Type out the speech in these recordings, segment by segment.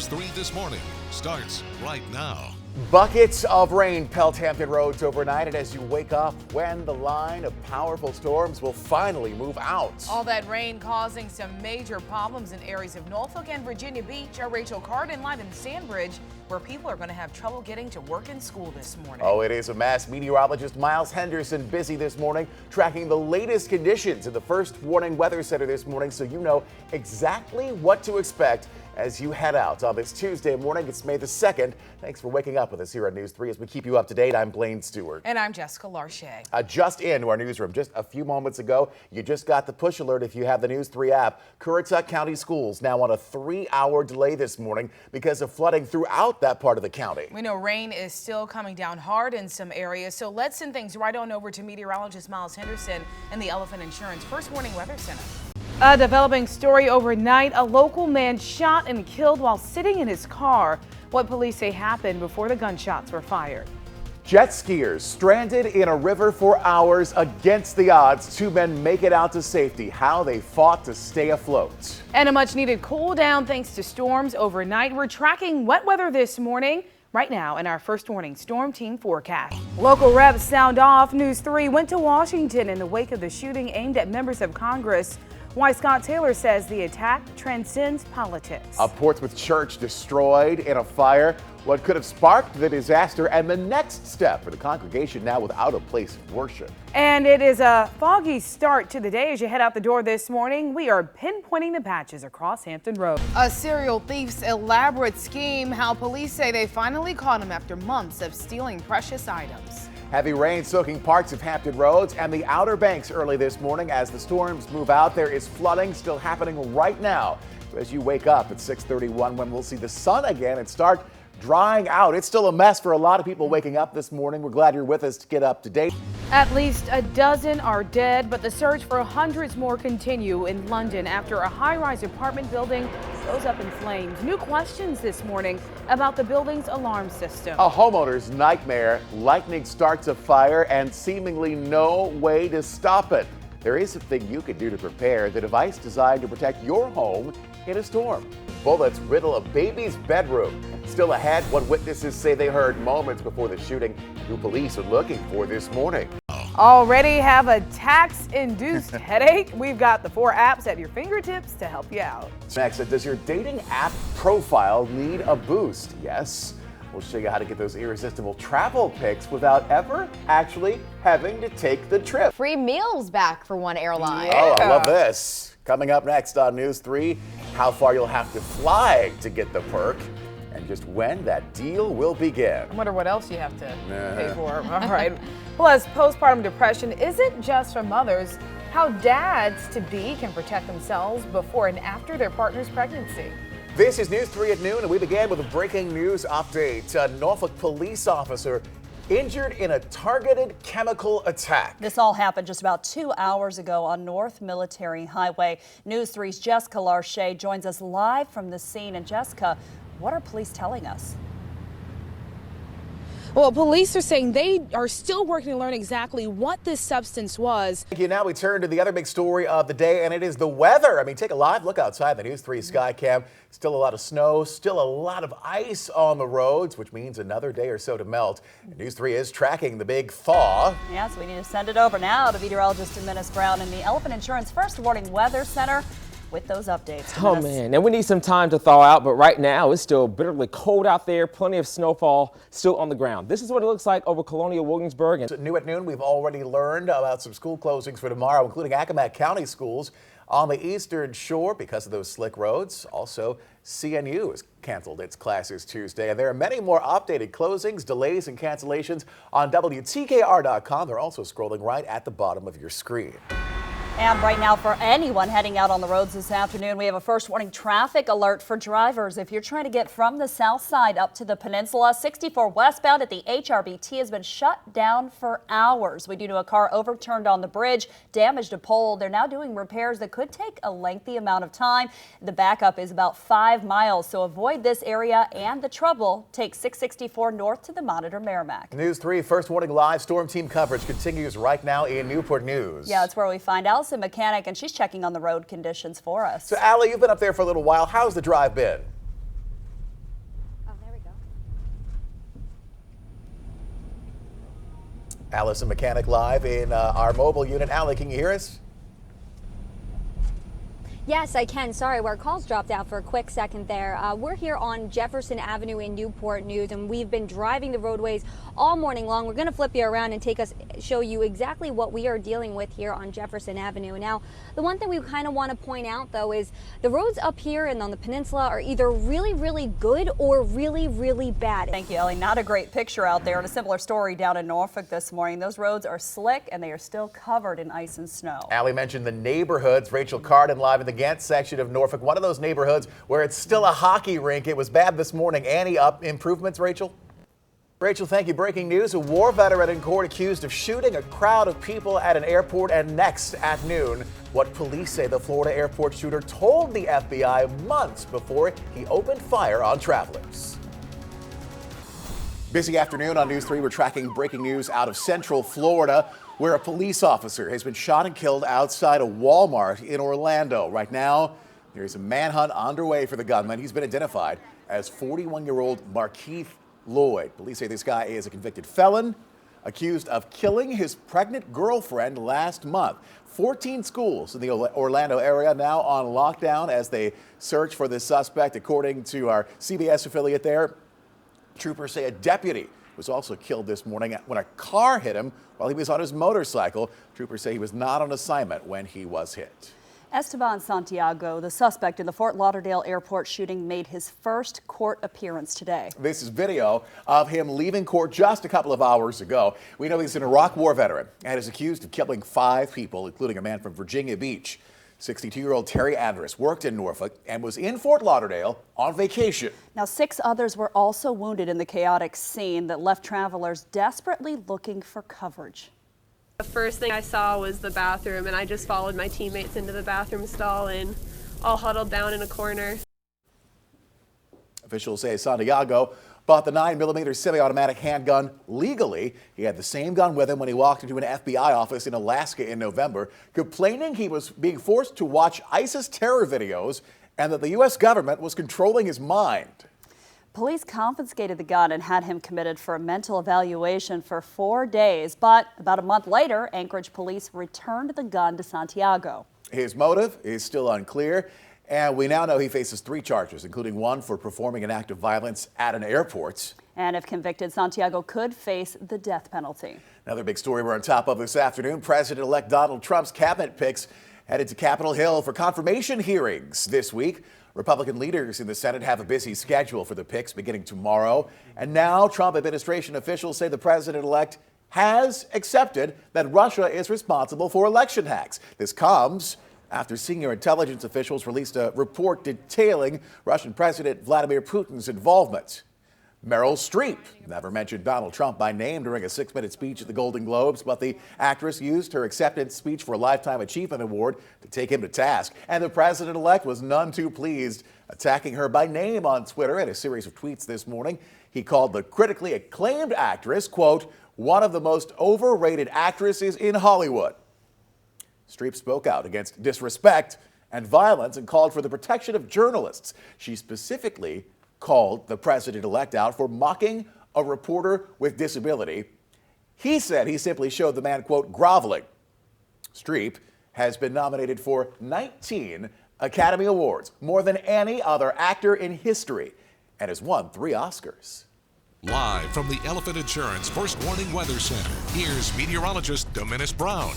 News 3 This Morning starts right now. Buckets of rain pelt Hampton roads overnight, and as you wake up, when the line of powerful storms will finally move out. All that rain causing some major problems in areas of Norfolk and Virginia Beach. Our Rachel Cardin live in Sandbridge, where people are going to have trouble getting to work and school this morning. Oh, it is a mess. Meteorologist Miles Henderson busy this morning tracking the latest conditions in the First Warning Weather Center this morning, so you know exactly what to expect as you head out on this Tuesday morning. It's May the 2nd. Thanks for waking up with us here on News 3 as we keep you up to date. I'm Blaine Stewart. And I'm Jessica Larche. Just into our newsroom just a few moments ago, you just got the push alert if you have the News 3 app. Currituck County Schools now on a 3-hour delay this morning because of flooding throughout that part of the county. We know rain is still coming down hard in some areas, so let's send things right on over to meteorologist Miles Henderson and the Elephant Insurance First Warning Weather Center. A developing story overnight. A local man shot and killed while sitting in his car. What police say happened before the gunshots were fired. Jet skiers stranded in a river for hours against the odds. 2 men make it out to safety. How they fought to stay afloat. And a much needed cool down thanks to storms overnight. We're tracking wet weather this morning. Right now in our First Warning Storm Team forecast. Local reps sound off. News 3 went to Washington in the wake of the shooting aimed at members of Congress. Why Scott Taylor says the attack transcends politics. A Portsmouth church destroyed in a fire. What could have sparked the disaster and the next step for the congregation now without a place of worship. And it is a foggy start to the day as you head out the door this morning. We are pinpointing the patches across Hampton Road. A serial thief's elaborate scheme. How police say they finally caught him after months of stealing precious items. Heavy rain soaking parts of Hampton roads and the Outer Banks early this morning as the storms move out. There is flooding still happening right now. So as you wake up at 6:31 when we'll see the sun again and start drying out. It's still a mess for a lot of people waking up this morning. We're glad you're with us to get up to date. At least a dozen are dead, but the search for hundreds more continue in London after a high-rise apartment building goes up in flames. New questions this morning about the building's alarm system. A homeowner's nightmare. Lightning starts a fire and seemingly no way to stop it. There is something you can do to prepare. The device designed to protect your home in a storm. Bullets riddle a baby's bedroom. Still ahead, what witnesses say they heard moments before the shooting, who police are looking for this morning. Already have a tax-induced headache? We've got the 4 apps at your fingertips to help you out. Next, does your dating app profile need a boost? Yes. We'll show you how to get those irresistible travel pics without ever actually having to take the trip. Free meals back for one airline. Oh, I love this. Coming up next on News 3, how far you'll have to fly to get the perk and just when that deal will begin. I wonder what else you have to pay for. All right. Plus, postpartum depression isn't just for mothers. How dads-to-be can protect themselves before and after their partner's pregnancy. This is News 3 at noon, and we began with a breaking news update. A Norfolk police officer injured in a targeted chemical attack. This all happened just about 2 hours ago on North Military Highway. News 3's Jessica Larche joins us live from the scene. And Jessica, what are police telling us? Well, police are saying they are still working to learn exactly what this substance was. Thank you. Now we turn to the other big story of the day, and it is the weather. I mean, take a live look outside the News 3 sky cam. Still a lot of snow, still a lot of ice on the roads, which means another day or so to melt. News 3 is tracking the big thaw. Yes, we need to send it over now to meteorologist Dennis Brown in the Elephant Insurance First Warning Weather Center with those updates. Oh man, and we need some time to thaw out, but right now it's still bitterly cold out there. Plenty of snowfall still on the ground. This is what it looks like over Colonial Williamsburg. And new at noon, we've already learned about some school closings for tomorrow, including Accomack County schools on the eastern shore because of those slick roads. Also, CNU has canceled its classes Tuesday, and there are many more updated closings, delays, and cancellations on WTKR.com. They're also scrolling right at the bottom of your screen. And right now, for anyone heading out on the roads this afternoon, we have a first warning traffic alert for drivers. If you're trying to get from the south side up to the peninsula, 64 westbound at the HRBT has been shut down for hours. Due to a car overturned on the bridge, damaged a pole. They're now doing repairs that could take a lengthy amount of time. The backup is about 5 miles, so avoid this area and the trouble. Take 664 north to the Monitor Merrimack. News 3 First Warning Live storm team coverage continues right now in Newport News. Yeah, it's where we find Allison Mechanic, and she's checking on the road conditions for us. So, Allie, you've been up there for a little while. How's the drive been? Allison Mechanic live in our mobile unit. Allie, can you hear us? Yes, I can. Sorry, our calls dropped out for a quick second there. We're here on Jefferson Avenue in Newport News, and we've been driving the roadways all morning long. We're going to flip you around and show you exactly what we are dealing with here on Jefferson Avenue. Now, the one thing we kind of want to point out, though, is the roads up here and on the peninsula are either really, really good or really, really bad. Thank you, Ellie. Not a great picture out there. And a similar story down in Norfolk this morning. Those roads are slick and they are still covered in ice and snow. Allie mentioned the neighborhoods. Rachel Carden live in the Gant section of Norfolk, one of those neighborhoods where it's still a hockey rink. It was bad this morning. Any improvements, Rachel? Rachel, thank you. Breaking news. A war veteran in court accused of shooting a crowd of people at an airport. And next at noon, what police say the Florida airport shooter told the FBI months before he opened fire on travelers. Busy afternoon on News 3. We're tracking breaking news out of Central Florida, where a police officer has been shot and killed outside a Walmart in Orlando. Right now, there's a manhunt underway for the gunman. He's been identified as 41-year-old Markeith Lloyd. Police say this guy is a convicted felon accused of killing his pregnant girlfriend last month. 14 schools in the Orlando area now on lockdown as they search for this suspect. According to our CBS affiliate there, troopers say a deputy was also killed this morning when a car hit him while he was on his motorcycle. Troopers say he was not on assignment when he was hit. Esteban Santiago, the suspect in the Fort Lauderdale airport shooting, made his first court appearance today. This is video of him leaving court just a couple of hours ago. We know he's an Iraq War veteran and is accused of killing 5 people, including a man from Virginia Beach. 62-year-old Terry Andrus worked in Norfolk and was in Fort Lauderdale on vacation. Now, 6 others were also wounded in the chaotic scene that left travelers desperately looking for coverage. The first thing I saw was the bathroom, and I just followed my teammates into the bathroom stall and all huddled down in a corner. Officials say Santiago bought the 9mm semi-automatic handgun legally. He had the same gun with him when he walked into an FBI office in Alaska in November, complaining he was being forced to watch ISIS terror videos and that the U.S. government was controlling his mind. Police confiscated the gun and had him committed for a mental evaluation for 4 days. But about a month later, Anchorage police returned the gun to Santiago. His motive is still unclear, and we now know he faces 3 charges, including one for performing an act of violence at an airport. And if convicted, Santiago could face the death penalty. Another big story we're on top of this afternoon. President-elect Donald Trump's cabinet picks headed to Capitol Hill for confirmation hearings this week. Republican leaders in the Senate have a busy schedule for the picks beginning tomorrow. And now Trump administration officials say the president-elect has accepted that Russia is responsible for election hacks. This comes after senior intelligence officials released a report detailing Russian President Vladimir Putin's involvement. Meryl Streep never mentioned Donald Trump by name during a 6-minute speech at the Golden Globes, but the actress used her acceptance speech for a Lifetime Achievement Award to take him to task. And the president-elect was none too pleased, attacking her by name on Twitter in a series of tweets this morning. He called the critically acclaimed actress, quote, one of the most overrated actresses in Hollywood. Streep spoke out against disrespect and violence and called for the protection of journalists. She specifically called the president-elect out for mocking a reporter with disability. He said he simply showed the man, quote, groveling. Streep has been nominated for 19 Academy Awards, more than any other actor in history, and has won 3 Oscars. Live from the Elephant Insurance First Warning Weather Center, here's meteorologist Dominus Brown.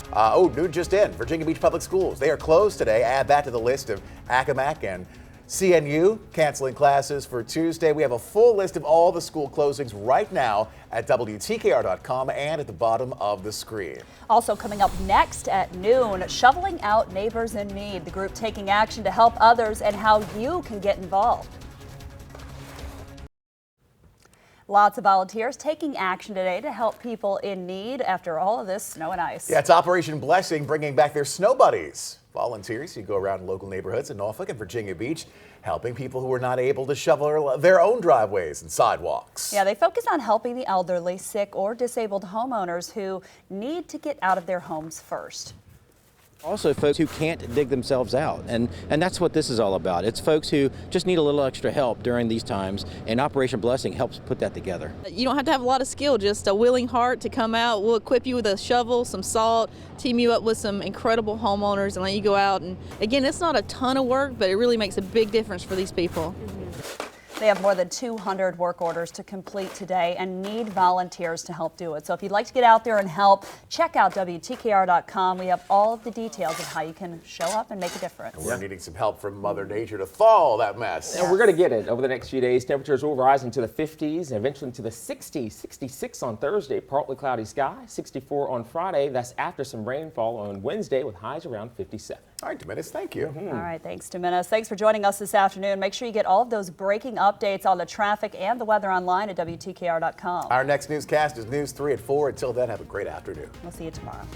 Noon just in. Virginia Beach Public Schools, they are closed today. Add that to the list of Accomack and CNU canceling classes for Tuesday. We have a full list of all the school closings right now at WTKR.com and at the bottom of the screen. Also coming up next at noon, shoveling out neighbors in need, the group taking action to help others and how you can get involved. Lots of volunteers taking action today to help people in need after all of this snow and ice. Yeah, it's Operation Blessing, bringing back their snow buddies. Volunteers who go around local neighborhoods in Norfolk and Virginia Beach, helping people who are not able to shovel their own driveways and sidewalks. Yeah, they focus on helping the elderly, sick, or disabled homeowners who need to get out of their homes first. Also folks who can't dig themselves out, and that's what this is all about. It's folks who just need a little extra help during these times, and Operation Blessing helps put that together. You don't have to have a lot of skill, just a willing heart to come out. We'll equip you with a shovel, some salt, team you up with some incredible homeowners, and let you go out. And again, it's not a ton of work, but it really makes a big difference for these people. They have more than 200 work orders to complete today and need volunteers to help do it. So if you'd like to get out there and help, check out WTKR.com. We have all of the details of how you can show up and make a difference. And we're needing some help from Mother Nature to thaw all that mess. And we're going to get it over the next few days. Temperatures will rise into the 50s and eventually to the 60s. 66 on Thursday, partly cloudy sky. 64 on Friday. That's after some rainfall on Wednesday with highs around 57. All right, Dominus, thank you. All right, thanks, Dominus. Thanks for joining us this afternoon. Make sure you get all of those breaking updates on the traffic and the weather online at WTKR.com. Our next newscast is News 3 at 4. Until then, have a great afternoon. We'll see you tomorrow.